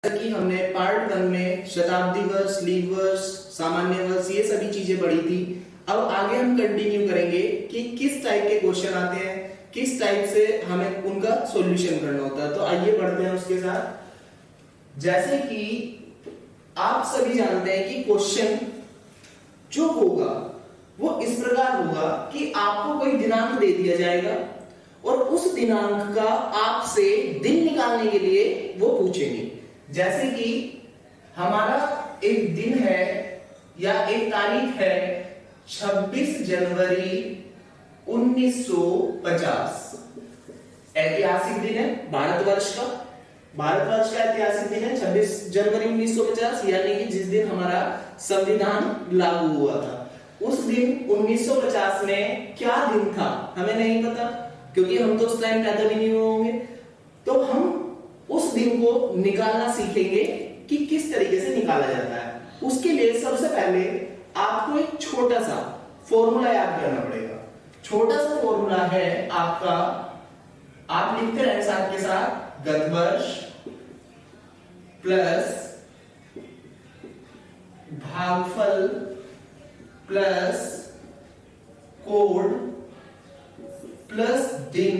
कि हमने पार्ट 1 में शताब्दी वर्ष, लीप वर्ष, सामान्य वर्ष ये सभी चीजें पढ़ी थी। अब आगे हम कंटिन्यू करेंगे कि किस टाइप के क्वेश्चन आते हैं, किस टाइप से हमें उनका सॉल्यूशन करना होता है। तो आइए बढ़ते हैं उसके साथ। जैसे कि आप सभी जानते हैं कि क्वेश्चन जो होगा वो इस प्रकार होगा कि आपको कोई दिनांक दे दिया जाएगा और उस दिनांक का आपसे दिन निकालने के लिए वो पूछेंगे। जैसे कि हमारा एक दिन है या एक तारीख है 26 जनवरी 1950, ऐतिहासिक दिन है भारतवर्ष का ऐतिहासिक दिन है 26 जनवरी 1950, यानी कि जिस दिन हमारा संविधान लागू हुआ था। उस दिन 1950 में क्या दिन था हमें नहीं पता, क्योंकि हम तो उस टाइम पैदा भी नहीं हुए होंगे। तो हम उस दिन को निकालना सीखेंगे कि किस तरीके से निकाला जाता है। उसके लिए सबसे पहले आपको एक छोटा सा फॉर्मूला याद करना पड़ेगा। छोटा सा फॉर्मूला है आपका, आप लिखते रहे साथ के साथ, गत वर्ष प्लस भागफल प्लस कोड प्लस दिन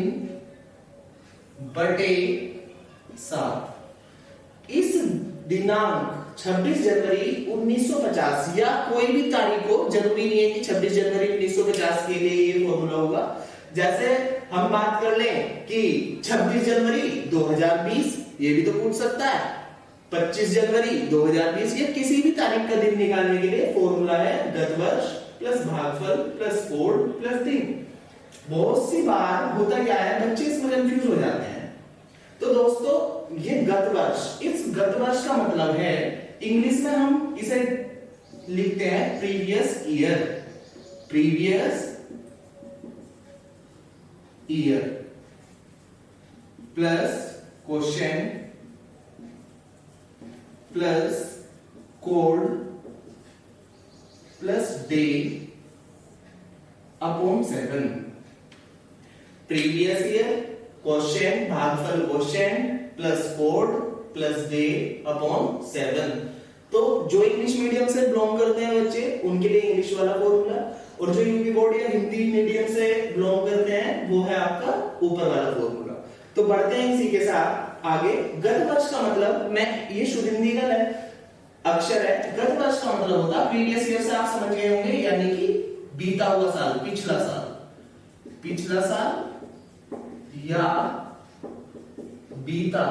बटे 7। इस दिनांक 26 जनवरी 1950 या कोई भी तारीख हो, जरूरी नहीं है कि 26 जनवरी 1950 के लिए ये फॉर्मूला होगा। जैसे हम बात कर लें कि 26 जनवरी 2020, ये भी तो पूछ सकता है। 25 जनवरी 2020, ये किसी भी तारीख का दिन निकालने के लिए फॉर्मूला है गत वर्ष प्लस भागफल प्लस कोड प्लस दिन। बहुत सी बार होता क्या है, बच्चे इसमें कंफ्यूज हो जाते हैं। तो दोस्तों ये गत वर्ष, इस गत वर्ष का मतलब है, इंग्लिश में हम इसे लिखते हैं previous year. Previous year plus question plus code plus day upon 7। Previous year, question, भागफल question plus code plus day upon 7। तो जो इंग्लिश मीडियम से बिलोंग करते हैं बच्चे, उनके लिए इंग्लिश वाला फॉर्मूला, और जो यूपी बोर्ड या हिंदी मीडियम से बिलोंग करते हैं वो है आपका ऊपर वाला फॉर्मूला। तो बढ़ते हैं इसी के साथ आगे। गत वर्ष का मतलब, मैं ये शुद्ध हिंदी का अक्षर है, गत वर्ष का मतलब होता है प्रीवियस ईयर से आप समझ गए होंगे, यानी कि बीता हुआ साल, पिछला साल या बीता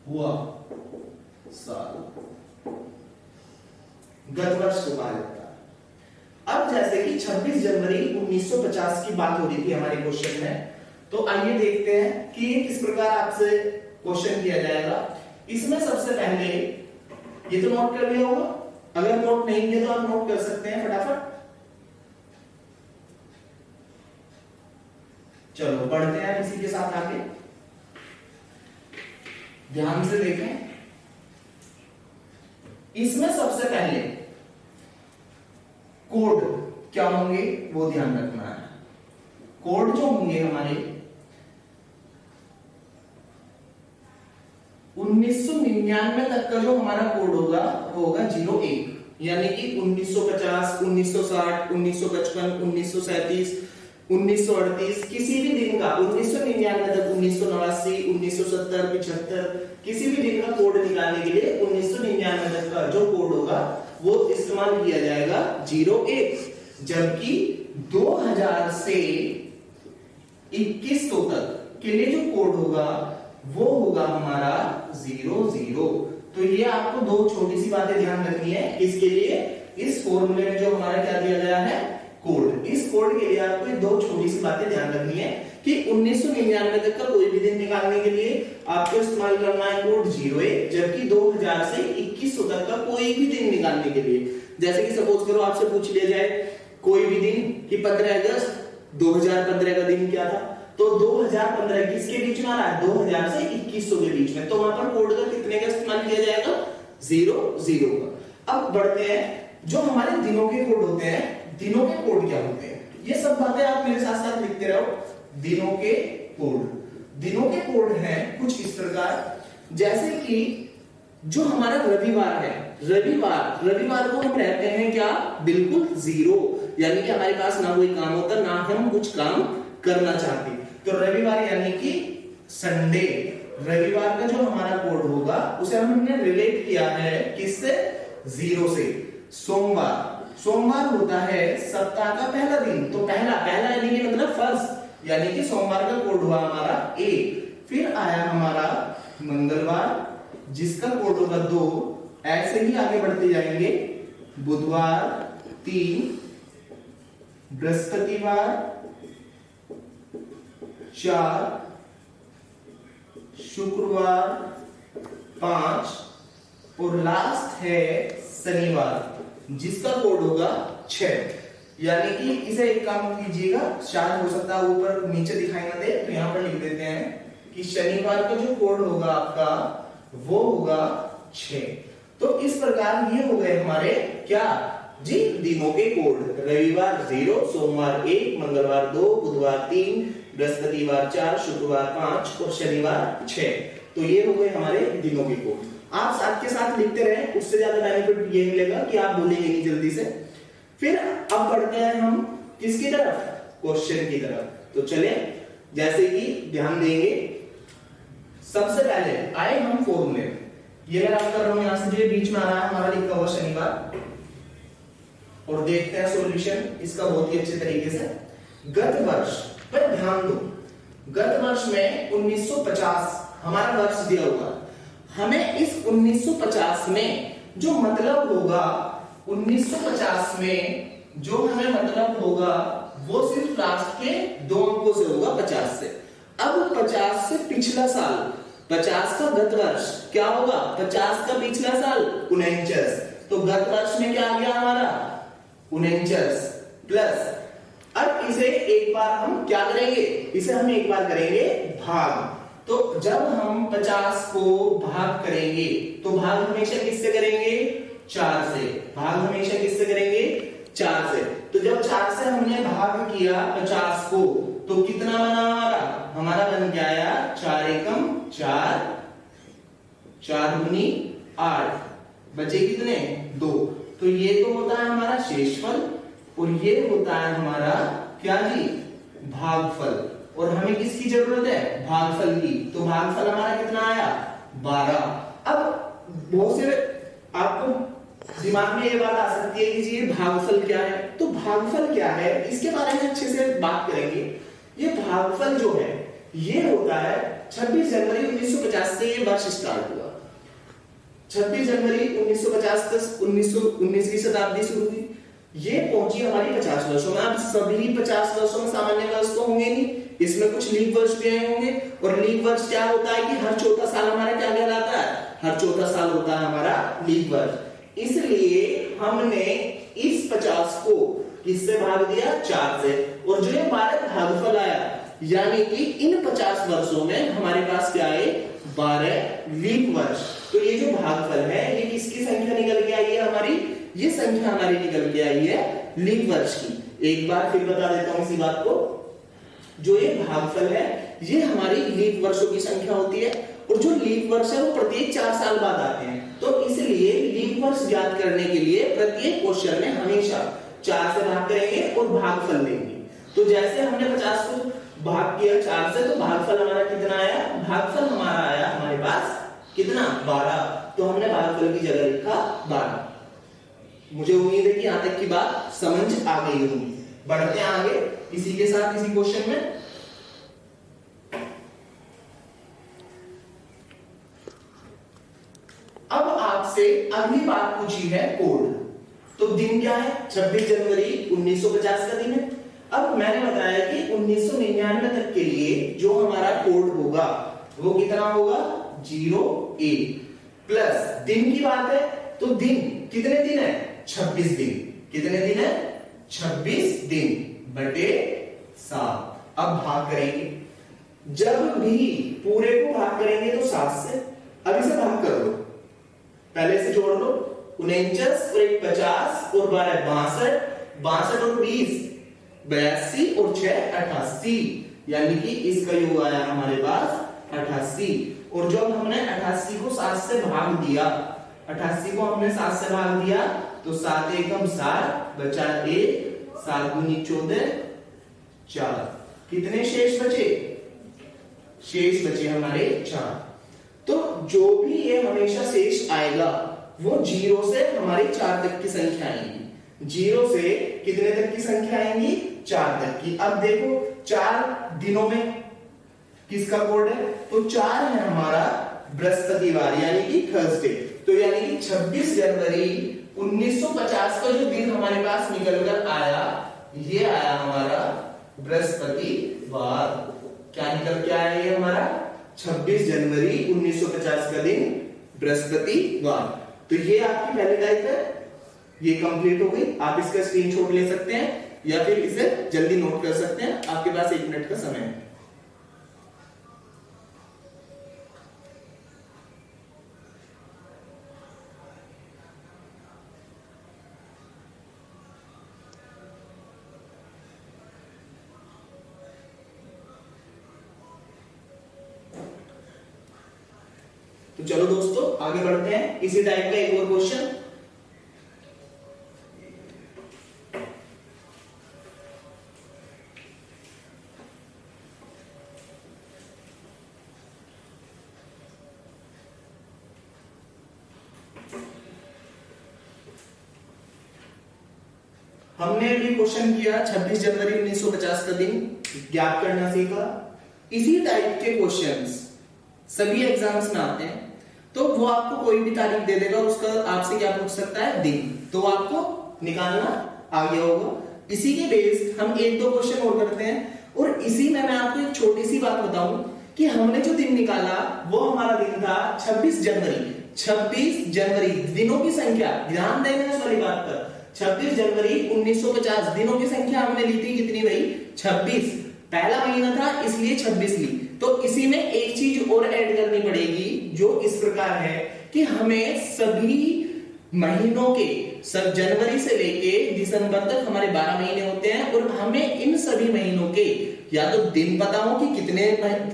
हुआ साल गत वर्ष को कहा जाता है। अब जैसे कि 26 जनवरी 1950 की बात हो रही थी हमारे क्वेश्चन में, तो आइए देखते हैं कि ये किस प्रकार आपसे क्वेश्चन किया जाएगा। इसमें सबसे पहले ये तो नोट कर लिया होगा, अगर नोट नहीं किया तो आप नोट कर सकते हैं फटाफट। चलो बढ़ते हैं इसी के साथ आगे, ध्यान से देखें। इसमें सबसे पहले कोड क्या होंगे वो ध्यान रखना है। कोड जो होंगे हमारे 1999 तक का जो हमारा कोड होगा वो होगा 01, यानी कि 1950, 1960, 1955, 1937, 1938, किसी भी दिन का 1999 तक, 1989, 1970, 75, किसी भी दिन का कोड निकालने के लिए 1999 तक का जो कोड होगा वो इस्तेमाल किया जाएगा 01। जबकि 2000 से 2100 तक के लिए जो कोड होगा वो होगा हमारा 00। तो ये आपको दो छोटी सी बातें ध्यान रखनी है। इसके लिए इस फॉर्मूले में जो हमारा क्या दिया गया है, कोड, इस कोड के लिए आपको दो छोटी सी बातें ध्यान रखनी है कि 1999 तक का कोई भी दिन निकालने के लिए आपको इस्तेमाल करना है कोड 01, जबकि 2000 से 2100 तक का कोई भी दिन निकालने के लिए, जैसे कि सपोज करो आपसे पूछ लिया जाए कोई भी दिन कि 15 अगस्त 2015 का दिन क्या था, तो 2015 किसके बीच में आ रहा है, 2000 से 2100 के बीच में, तो वहां पर कोड का कितने का इस्तेमाल किया जाएगा, 00 का। अब बढ़ते हैं, जो हमारे दिनों के कोड होते हैं, दिनों के कोड क्या होते हैं, ये सब बातें आप मेरे साथ साथ लिखते रहो। दिनों के कोड, दिनों के कोड हैं कुछ इस प्रकार, जैसे कि जो हमारा रविवार है, रविवार को हम रहते हैं क्या, बिल्कुल जीरो, यानी कि हमारे पास ना कोई काम होता ना हम कुछ काम करना चाहते। तो रविवार यानी कि संडे, रविवार का जो हमारा कोड होगा उसे हमने रिलेट किया है किससे, जीरो से। सोमवार होता है सप्ताह का पहला दिन, तो पहला यानी कि मतलब फर्स्ट, यानी कि सोमवार का कोड हुआ हमारा ए। फिर आया हमारा मंगलवार जिसका कोड होगा 2, ऐसे ही आगे बढ़ते जाएंगे। बुधवार 3, बृहस्पतिवार 4, शुक्रवार 5 और लास्ट है शनिवार जिसका कोड होगा 6। यानी कि इसे एक काम कीजिएगा, शायद हो सकता है ऊपर नीचे दिखाई ना दे, तो यहां पर लिख देते हैं कि शनिवार का जो कोड होगा आपका वो होगा 6। तो इस प्रकार ये हो गए हमारे क्या जी, दिनों के कोड। रविवार 0, सोमवार 1, मंगलवार 2, बुधवार 3, बृहस्पतिवार 4, शुक्रवार 5 और शनिवार 6। तो ये हो गए हमारे दिनों के कोड। आप साथ के साथ लिखते रहे, उससे ज्यादा बेनिफिट ये मिलेगा कि आप भूलेंगे नहीं जल्दी से। फिर अब बढ़ते हैं हम किसकी तरफ, क्वेश्चन की तरफ। तो चले, जैसे कि ध्यान देंगे, सबसे पहले आए हम फॉर्मूले। ये मैं रब कर रहा हूं यहां से, जो बीच में आ रहा है हमारा लिखा हुआ शनिवार, और देखते हैं सॉल्यूशन इसका बहुत ही अच्छे तरीके से। गत वर्ष पर ध्यान दो, गत वर्ष में 1950 हमारा वर्ष दिया हुआ, हमें इस 1950 में जो मतलब होगा, 1950 में जो हमें मतलब होगा वो सिर्फ लास्ट के 2 अंकों से होगा, 50 से। अब 50 से पिछला साल, 50 का गत वर्ष क्या होगा, 50 का पिछला साल 49। तो गत वर्ष में क्या आ गया हमारा 49 प्लस। अब इसे एक बार हम क्या करेंगे, इसे हम एक बार करेंगे भाग। तो जब हम 50 को भाग करेंगे तो भाग हमेशा किससे करेंगे, 4 से। भाग हमेशा किससे करेंगे, 4 से। तो जब 4 से हमने भाग किया 50 को, तो कितना बना हमारा बन के आया 4 एकम 4, 4 दूनी 8, बचे कितने 2। तो ये तो होता है हमारा शेषफल और ये होता है हमारा क्या जी, भागफल। और हमें किसकी जरूरत है, भागफल की। तो भागफल हमारा कितना आया 12। अब बहुत से आपको दिमाग में ये बात आ सकती है कि जी ये भागफल क्या है। तो भागफल क्या है इसके बारे में अच्छे से बात करेंगे। ये भागफल जो है ये होता है 26 जनवरी 1950 से ये वर्ष स्टार्ट हुआ। 26 जनवरी 1950 तक 19वीं शताब्दी शुरू हुई, ये पहुंची हमारी 50 वर्षों में। अब सभी 50 वर्षों में सामान्य वर्ष तो होंगे नहीं, इसमें कुछ लीप वर्ष भी आए होंगे। और लीप वर्ष क्या होता है कि हर चौथा साल हमारा क्या कहलाता है, हर चौथा साल होता है हमारा लीप वर्ष। इसलिए हमने इस 50 को किससे भाग दिया, 4 से। और जो ये हमारा भागफल आया, यानी कि इन 50 वर्षों में हमारे पास क्या है 12 लीप वर्ष। तो ये जो भागफल है ये किसकी संख्या निकल के आई है हमारी, ये संख्या हमारी निकल के आई है लीप वर्ष की। एक बार फिर बता देता हूं इसी बात को, जो ये भागफल है ये हमारी लीप वर्षों की संख्या होती है। और जो लीप वर्ष है वो प्रत्येक 4 साल बाद आते हैं। तो इसलिए लीप वर्ष ज्ञात करने के लिए प्रत्येक क्वेश्चन में हमेशा 4 से भाग करेंगे और भागफल लेंगे। तो जैसे हमने 50 को भाग किया 4 से, तो भागफल हमारा कितना आया, भागफल हमारा आया हमारे पास कितना 12। तो हमने भागफल की जगह लिखा 12। मुझे उम्मीद है कि यहां तक की बात समझ आ गई होगी। बढ़ते हैं आगे इसी के साथ इसी क्वेश्चन में। अब आपसे अगली बात पूछी है कोड। तो दिन क्या है, 26 जनवरी 1950 का दिन है। अब मैंने बताया कि 1999 तक के लिए जो हमारा कोड होगा वो कितना होगा 0A प्लस दिन की बात है। तो दिन कितने दिन है, 26 दिन। कितने दिन है, 26 दिन बटे 7। अब भाग करेंगे, जब भी पूरे को भाग करेंगे तो 7 से। अब इसे भाग कर दो, पहले से जोड़ लो, 49 और 1 50 और 12 62, 62 और 20 82 और 6 88, यानी कि इसका योग आया हमारे पास 88। और जब हमने 88 को 7 से भाग दिया, 88 को हमने 7 से भाग दिया तो 7 एकम 7 बचा 1, 7 दूनी 14, 4। कितने शेष बचे? शेष बचे हमारे 4। तो जो भी ये हमेशा शेष आएगा वो 0 से हमारी 4 तक की संख्या आएंगी। 0 से कितने तक की संख्या आएंगी? 4 तक की। अब देखो 4 दिनों में किसका कोड है? तो 4 है हमारा बृहस्पतिवार यानी कि थर्सडे। तो यानी कि 26 जनवरी 1950 का जो दिन हमारे पास निकल कर आया, ये आया हमारा बृहस्पतिवार। क्या निकल के आया ये हमारा? 26 जनवरी 1950 का दिन बृहस्पतिवार। तो ये आपकी पहली टाइप है, ये कंप्लीट हो गई। आप इसका स्क्रीनशॉट ले सकते हैं या फिर इसे जल्दी नोट कर सकते हैं, आपके पास 1 मिनट का समय है। तो चलो दोस्तों आगे बढ़ते हैं। इसी टाइप का एक और क्वेश्चन। हमने अभी क्वेश्चन किया 26 जनवरी 1950 का दिन ज्ञात करना सीखा। इसी टाइप के क्वेश्चंस सभी एग्जाम्स में आते हैं। तो वो आपको कोई भी तारीख दे देगा, उसका आपसे क्या पूछ सकता है? दिन। तो आपको निकालना आ गया होगा। इसी के बेस्ड हम 1-2 क्वेश्चन और करते हैं। और इसी में मैं आपको एक छोटी सी बात बताऊं कि हमने जो दिन निकाला वो हमारा दिन था 26 जनवरी। 26 जनवरी दिनों की संख्या, ध्यान देना इस वाली बात पर। 26 जनवरी 1950 दिनों की संख्या हमने ली थी कितनी भाई? 26। पहला महीना था इसलिए 26 ली। तो इसी में एक चीज और ऐड करनी पड़ेगी जो इस प्रकार है कि हमें सभी महीनों के, सब जनवरी से लेके दिसंबर तक हमारे 12 महीने होते हैं, और हमें इन सभी महीनों के या तो दिन पता हो कि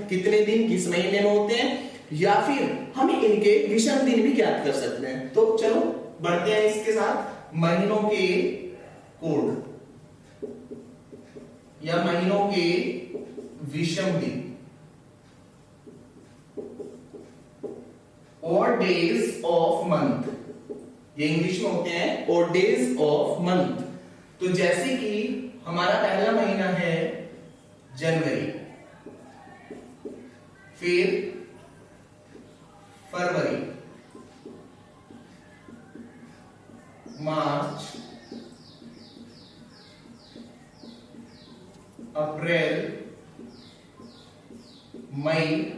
कितने दिन किस महीने में होते हैं, या फिर हम इनके विषम दिन भी ज्ञात कर सकते हैं। तो चलो बढ़ते हैं इसके साथ। महीनों के कोड या महीनों के विषम दिन, और डेज ऑफ मंथ, ये इंग्लिश में होते हैं और डेज ऑफ मंथ। तो जैसे कि हमारा पहला महीना है जनवरी, फिर फरवरी, मार्च, अप्रैल, मई,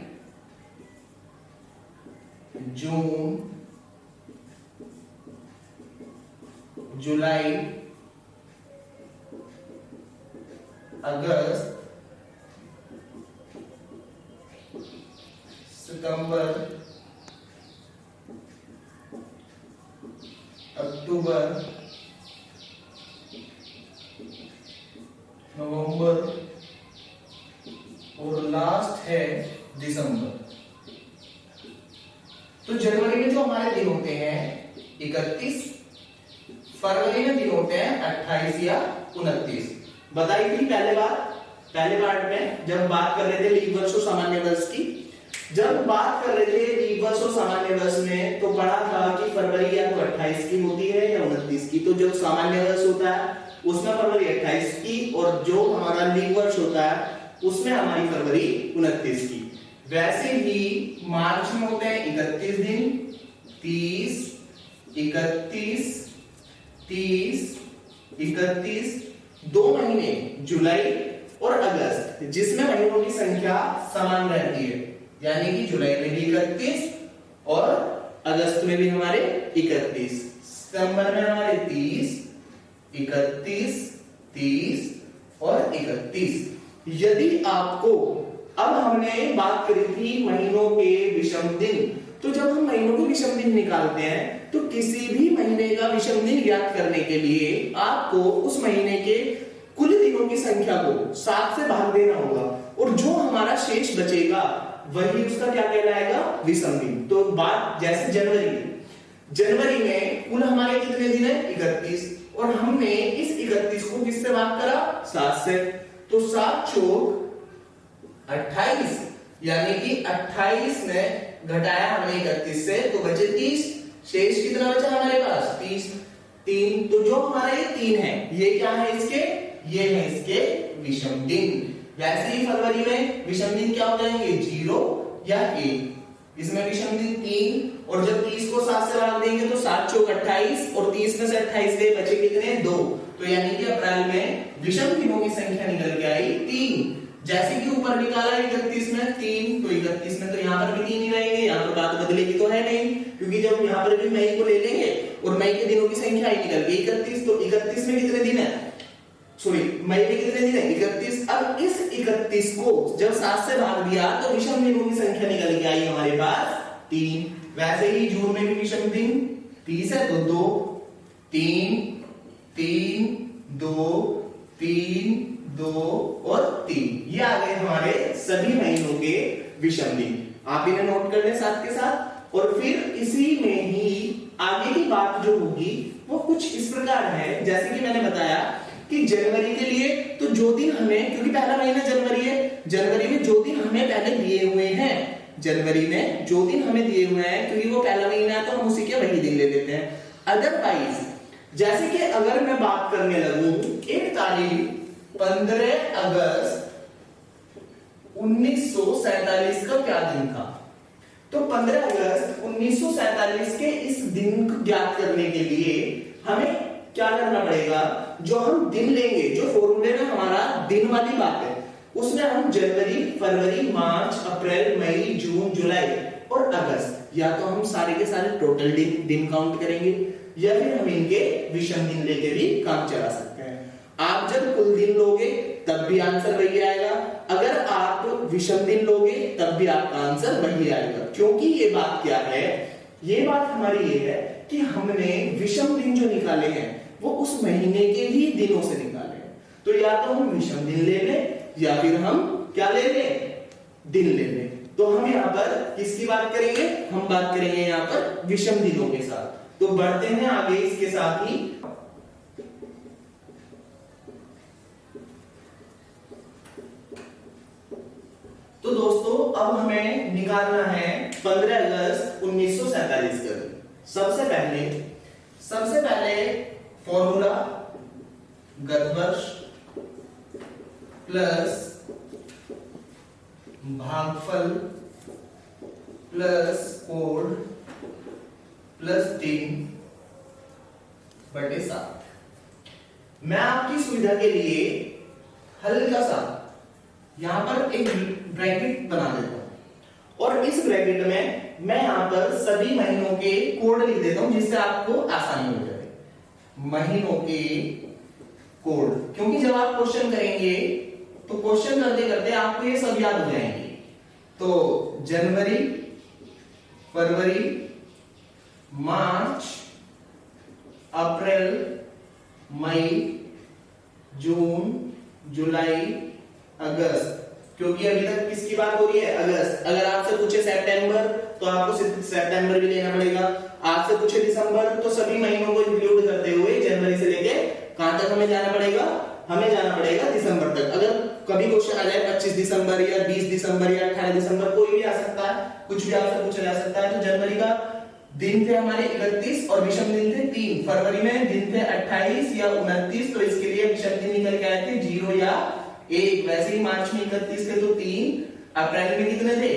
जून, जुलाई, अगस्त, सितंबर, अक्टूबर, नवंबर और लास्ट है दिसंबर। तो जनवरी में जो हमारे दिन होते हैं 31, फरवरी में दिन होते हैं 28 या 29। बताई थी पहले पार्ट में जब बात कर रहे थे लीप वर्ष और सामान्य वर्ष की। जब बात कर रहे थे लीप वर्ष और सामान्य वर्ष में तो पढ़ा था कि फरवरी या तो 28 की होती है या 29 की। तो जो सामान्य वर्ष होता है उसमें फरवरी 28 की, और जो हमारा लीप वर्ष होता है उसमें हमारी फरवरी 29 की। वैसे ही मार्च में होते हैं 31 दिन, 30, 31, 30, 31, 2 महीने जुलाई और अगस्त, जिसमें महीनों की संख्या समान रहती है, यानी कि जुलाई में भी 31 और अगस्त में भी हमारे 31, सितंबर में हमारे 30, 31, 30 और 31। यदि आपको, अब हमने बात करी थी महीनों के विषम दिन, तो जब हम महीनों के विषम दिन निकालते हैं तो किसी भी महीने का विषम दिन ज्ञात करने के लिए आपको उस महीने के कुल दिनों की संख्या को 7 से भाग देना होगा, और जो हमारा शेष बचेगा वही उसका क्या कहलाएगा, विषम दिन। तो बात जैसे जनवरी में कुल हमारे कितने दिन है, 31, और हमने इस 31 को किससे भाग करा, 7 से, तो 7 चौक 28, यानी कि 28 में घटाया हमने 31 से तो बचे 30, शेष कितना बचा हमारे पास, 30, 3, तो जो हमारा ये 3 है ये क्या है इसके, ये है इसके विषम दिन। वैसे ही फरवरी में विषम दिन क्या हो जाएंगे, 0 या 1, इसमें विषम दिन 3, और जब 30 को 7 से भाग देंगे तो 7 चौक 28, और 30 में से 28 गए बचे कितने, 2, तो यानी कि अप्रैल में विषम दिनों की संख्या निकल के आई 3। जैसे कि ऊपर निकाला 31 में 3, तो 31 में तो यहाँ पर भी 3 ही रहेंगे, यहाँ पर बात बदलेगी तो है नहीं, क्योंकि जब यहाँ पर भी मई को ले लेंगे और मई के दिनों की संख्या ही निकल गई 31, तो 31 में कितने दिन है, सॉरी मई में कितने दिन है, 31। अब इस 31 को जब 7 से भाग दिया तो विषम दिनों की संख्या निकल के आई हमारे पास 3। वैसे ही जून में भी विषम दिन 30 है, तो 2, 3, 3, 2, 3, 2 और 3, ये आ गए हमारे सभी महीनों के विषम दिन। आप इन्हें नोट कर लें साथ के साथ। और फिर इसी में ही आगे की बात जो होगी वो कुछ इस प्रकार है, जैसे कि मैंने बताया कि जनवरी के लिए तो जो दिन हमें, क्योंकि पहला महीना जनवरी है, जनवरी में जो दिन हमें पहले दिए हुए हैं, जनवरी में जो दिन हमें दिए हुए हैं, क्योंकि वो पहला महीना है तो हम उसी के वही दिन ले लेते हैं। अदरवाइज जैसे कि अगर मैं बात करने लगूं एक तारीख 15 अगस्त 1947 का क्या दिन था, तो 15 अगस्त 1947 के इस दिन को ज्ञात करने के लिए हमें क्या करना पड़ेगा, जो हम दिन लेंगे, जो फॉर्मूले में हमारा दिन वाली बात है उसमें हम जनवरी, फरवरी, मार्च, अप्रैल, मई, जून, जुलाई और अगस्त, या तो हम सारे के सारे टोटल दिन काउंट करेंगे या फिर हम इनके विषम दिन लेके भी काम चला सकते हैं। आप जब कुल दिन लोगे तब भी आंसर वही आएगा, अगर आप विषम दिन लोगे तब भी आपका आंसर वही आएगा। क्योंकि ये बात क्या है, ये बात हमारी ये है कि हमने विषम दिन जो निकाले हैं वो उस महीने के ही दिनों से निकाले हैं, तो या तो हम विषम दिन ले लें या फिर हम क्या ले लें, दिन ले लें। तो हम यहाँ पर किसकी बात करेंगे, हम बात करेंगे यहाँ पर विषम दिनों के साथ। तो बढ़ते हैं आगे इसके साथ ही। तो दोस्तों अब हमें निकालना है 15 अगस्त 1947 का दिन। सबसे पहले फॉर्मूला गत वर्ष प्लस भागफल प्लस कोड प्लस 3/7। मैं आपकी सुविधा के लिए हल्का सा यहां पर एक ब्रैकेट बना देता हूं और इस ब्रैकेट में मैं यहां पर सभी महीनों के कोड लिख देता हूं जिससे आपको आसानी हो जाए। महीनों के कोड, क्योंकि जब आप क्वेश्चन करेंगे तो क्वेश्चन करते करते आपको ये सब याद हो जाएंगे। तो जनवरी, फरवरी, मार्च, अप्रैल, मई, जून, जुलाई, अगस्त, क्योंकि अभी तक किसकी बात हो रही है, अगस्त। अगर आपसे पूछे सितंबर तो आपको सितंबर भी लेना पड़ेगा, आपसे पूछे दिसंबर तो सभी महीनों को इंक्लूड करते हुए जनवरी से लेके कहां तक हमें जाना पड़ेगा, हमें जाना पड़ेगा दिसंबर तक। अगर कभी क्वेश्चन आ जाए 25 दिसंबर या 20 दिसंबर या 18 दिसंबर, कोई भी आ सकता है, कुछ भी आपसे पूछा जा सकता है। तो जनवरी का दिन थे हमारे 31 और विषम दिन थे 3। फरवरी में दिन थे 28 या 29, तो इसके लिए विषम दिन निकल के आए थे 0 या 1। वैसे ही मार्च में 31 थे तो 3, अप्रैल में कितने थे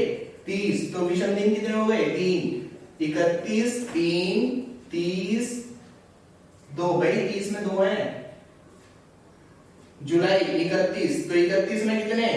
30, तो विषम दिन कितने हो गए 3, 31, 3, 30, 2 भाई 30 में 2 हैं। जुलाई 31, तो 31 में कितने,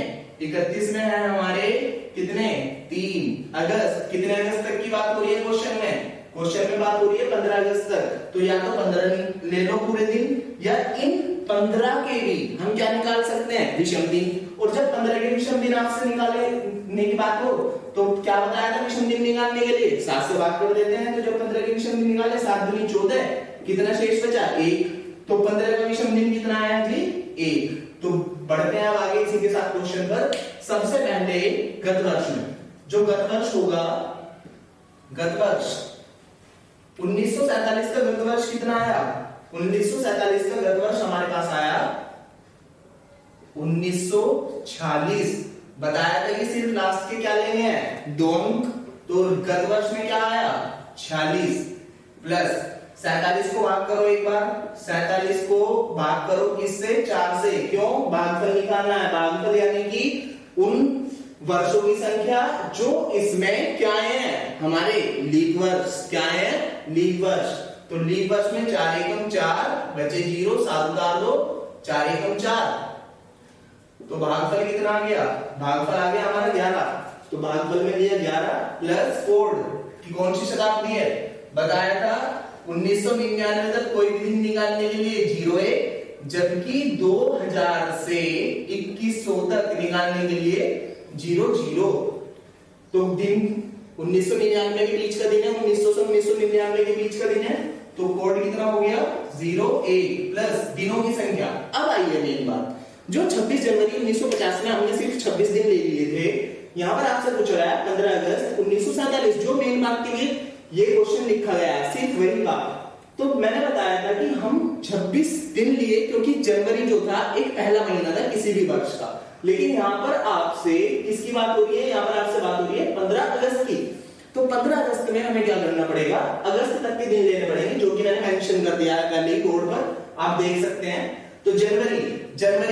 31 में है हमारे कितने 3। अगस्त, कितने अगस्त तक की बात हो रही है क्वेश्चन में, क्वेश्चन में बात हो रही है 15 अगस्त तक, तो या तो 15 ले लो पूरे दिन, या इन 15 के भी हम क्या निकाल सकते हैं, विषम दिन। और जब 15 के विषम दिन आपसे निकालने की बात हो तो क्या बताया था विषम दिन निकालने के लिए, 7 से भाग कर देते हैं। तो जब 15 के विषम दिन निकाले 7 दूनी 14, कितना शेष बचा 1, तो 15 का विषम दिन कितना आया जी 1। तो बढ़ते हैं अब आगे इसी के साथ क्वेश्चन पर। सबसे पहले गत वर्ष में जो गत वर्ष होगा, गत वर्ष 1947 का गत वर्ष कितना आया? 1947 का गत वर्ष हमारे पास आया 1946। बताया था कि सिर्फ लास्ट के क्या लेने हैं, 2 अंक। तो गत वर्ष में क्या आया 46 प्लस 47 को भाग करो एक बार, 47 को भाग करो किससे? 4 से। क्यों? भागफल निकालना है। भागफल यानी कि उन वर्षों की संख्या जो इसमें क्या है, हमारे लीप वर्ष। क्या है? लीप वर्ष। तो लीप वर्ष में 4 एकम 4 बचे 0, 7 उतार दो, 4 एकम 4। तो भागफल कितना आ गया? भागफल आ गया हमारा 11। तो भागफल में दिया 11 प्लस कोड की कौन सी शताब्दी है? बताया था 1999 तक कोई भी दिन निकालने के लिए 0 है, जबकि 2000 से 2100 तक निकालने के लिए 00। तो दिन 1999 के बीच का दिन है, 1900 से 1999 के बीच का दिन है। तो कोड कितना हो गया? 01 प्लस दिनों की संख्या। अब आइए मेन बात, जो 26 जनवरी 1950 में हमने सिर्फ 26 दिन ले लिए थे, यहां पर आपसे पूछ रहा है 15 अगस्त 1947, जो मेन बात के लिए ये क्वेश्चन लिखा गया है, सिर्फ वही बात। तो मैंने बताया था कि हम 26 दिन लिए क्योंकि जनवरी जो था एक पहला महीना था किसी भी वर्ष का। लेकिन यहाँ पर आपसे किसकी बात हो रही है? यहाँ पर आपसे बात हो रही है 15 अगस्त की। तो 15 अगस्त में हमें क्या करना पड़ेगा? अगस्त तक के दिन लेने पड़ेंगे, जो कि मैंने मेंशन कर दिया है पहले ही बोर्ड पर, आप देख सकते हैं। तो जनवरी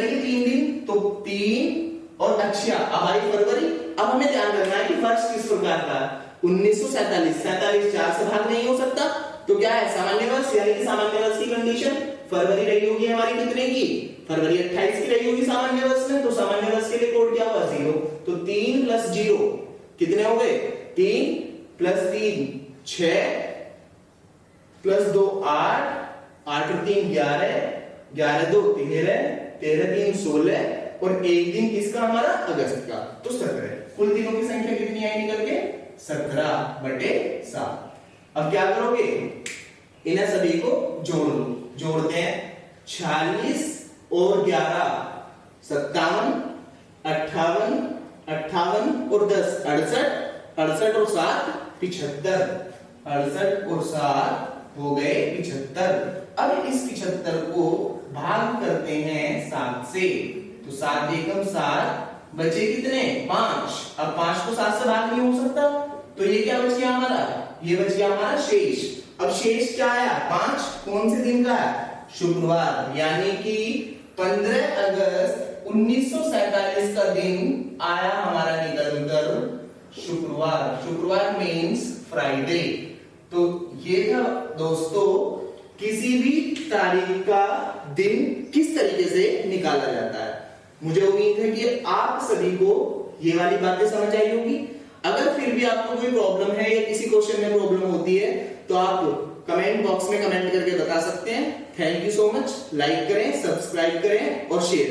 के 3 दिन, तो 3 और अक्षया। अब आई फरवरी। अब हमें ध्यान रखना है कि वर्ष किस प्रकार का है। 1947, 47 4 से भाग नहीं हो सकता, तो क्या है? सामान्य वर्ष, यानी कि सामान्य वर्ष की कंडीशन फरवरी रही होगी हमारी कितने की? फरवरी 28 की रही होगी सामान्य वर्ष में। तो सामान्य वर्ष के लिए कोड क्या हुआ? 0। तो 3 प्लस 0 कितने हो गए? 3 प्लस 3 6 प्लस 2 8, 8 और 3 11, 11 2 13, 13 3 16 और एक दिन किसका? हमारा अगस्त का। तो 17। कुल दिनों की संख्या कितनी आई निकल के? 17/7। अब क्या करोगे? इन्हें सभी को जोड़ लो। जोड़ते हैं 46 और 11 57, 58, 58 और 10 68, 68 और 7 75, 68 और 7 हो गए 75। अब इस 75 को भाग करते हैं 7 से। तो 7 एकम 7 बचे कितने? 5। अब 5 को 7 से भाग नहीं हो सकता, तो ये क्या बच गया हमारा? ये बच गया हमारा शेष। अब शेष क्या आया? 5 कौन से दिन का है? शुक्रवार, यानी कि 15 अगस्त 1947 का दिन आया हमारा निकल कर शुक्रवार। शुक्रवार मीन्स फ्राइडे। तो ये था दोस्तों किसी भी तारीख का दिन किस तरीके से निकाला जाता है। मुझे उम्मीद है कि आप सभी को ये वाली बातें समझ आई होगी। अगर फिर भी आपको कोई प्रॉब्लम है या किसी क्वेश्चन में प्रॉब्लम होती है तो आप कमेंट बॉक्स में कमेंट करके बता सकते हैं। Thank you so much. Like करें, सब्सक्राइब करें और शेयर